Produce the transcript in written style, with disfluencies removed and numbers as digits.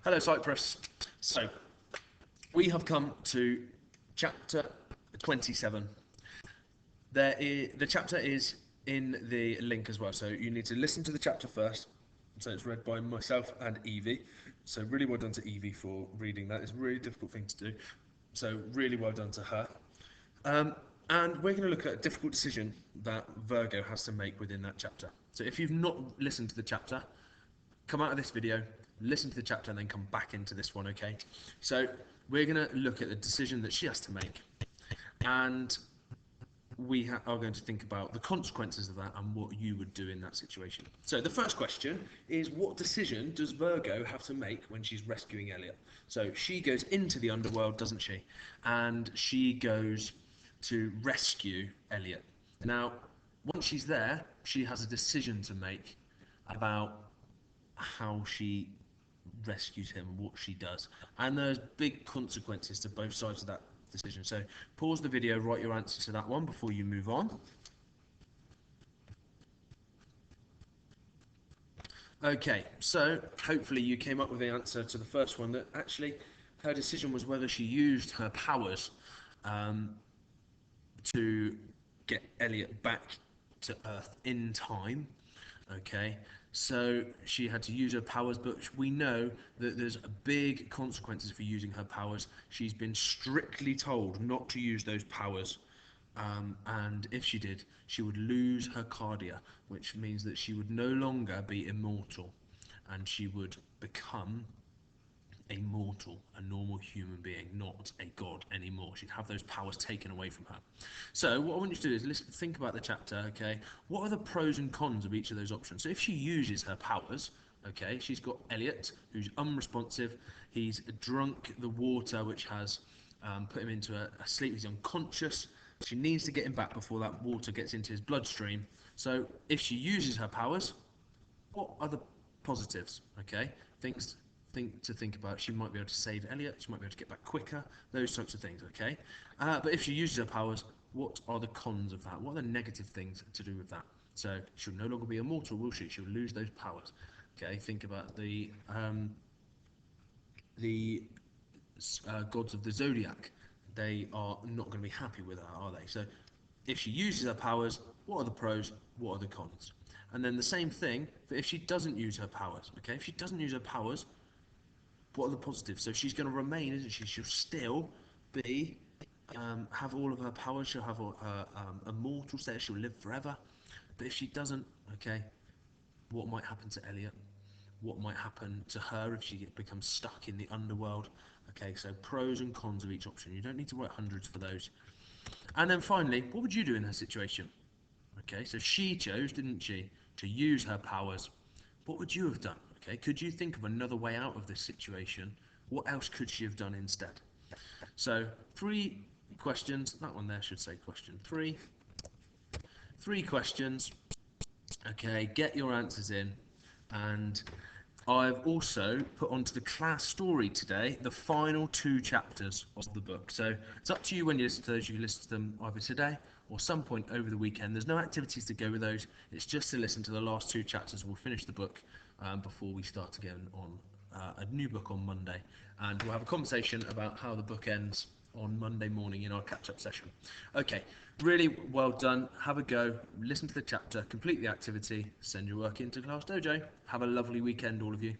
Hello, Cyprus. So, we have come to chapter 27. The chapter is in the link as well, so you need to listen to the chapter first. So it's read by myself and Evie. So really well done to Evie for reading that. It's a really difficult thing to do. So really well done to her. Um, and we're going to look at a difficult decision that Virgo has to make within that chapter. So if you've not listened to the chapter, come out of this video, listen to the chapter, and then come back into this one, okay? So we're going to look at the decision that she has to make, and we are going to think about the consequences of that and what you would do in that situation. So the first question is, what decision does Virgo have to make when she's rescuing Elliot? So she goes into the underworld, doesn't she? And she goes to rescue Elliot. Now, once she's there, she has a decision to make about how she rescues him, what she does, and there's big consequences to both sides of that decision. So pause the video, write your answer to that one before you move on. Okay, so hopefully you came up with the answer to the first one, that actually her decision was whether she used her powers um, to get Elliot back to Earth in time. Okay, so she had to use her powers, but we know that there's big consequences for using her powers. She's been strictly told not to use those powers, and if she did, she would lose her cardia, which means that she would no longer be immortal, and she would become a mortal, a normal human being, not a god anymore. She'd have those powers taken away from her. So what I want you to do is think about the chapter, okay? What are the pros and cons of each of those options? So if she uses her powers, okay, she's got Elliot, who's unresponsive. He's drunk the water, which has put him into a sleep. He's unconscious. She needs to get him back before that water gets into his bloodstream. So if she uses her powers, what are the positives? Okay, things to think about. She might be able to save Elliot. She might be able to get back quicker. Those types of things. Okay, but if she uses her powers, what are the cons of that? What are the negative things to do with that? So she'll no longer be immortal, will she? She'll lose those powers. Okay, think about the gods of the zodiac. They are not going to be happy with her, are they? So if she uses her powers, what are the pros? What are the cons? And then the same thing for if she doesn't use her powers. Okay, if she doesn't use her powers, what are the positives? So she's going to remain, isn't she? She'll still be have all of her powers. She'll have all her immortal status. She'll live forever. But if she doesn't, okay, what might happen to Elliot? What might happen to her if she becomes stuck in the underworld? Okay, so pros and cons of each option. You don't need to write hundreds for those. And then finally, what would you do in her situation? Okay, so she chose, didn't she, to use her powers. What would you have done? Okay, could you think of another way out of this situation? What else could she have done instead? So, three questions. That one there should say question three. Three questions. Okay, get your answers in. And I've also put onto the class story today the final two chapters of the book. So it's up to you when you listen to those. You can listen to them either today or some point over the weekend. There's no activities to go with those. It's just to listen to the last two chapters. We'll finish the book before we start again on a new book on Monday. And we'll have a conversation about how the book ends on Monday morning in our catch-up session. Okay, really well done. Have a go, listen to the chapter, complete the activity, send your work into Class Dojo. Have a lovely weekend, all of you.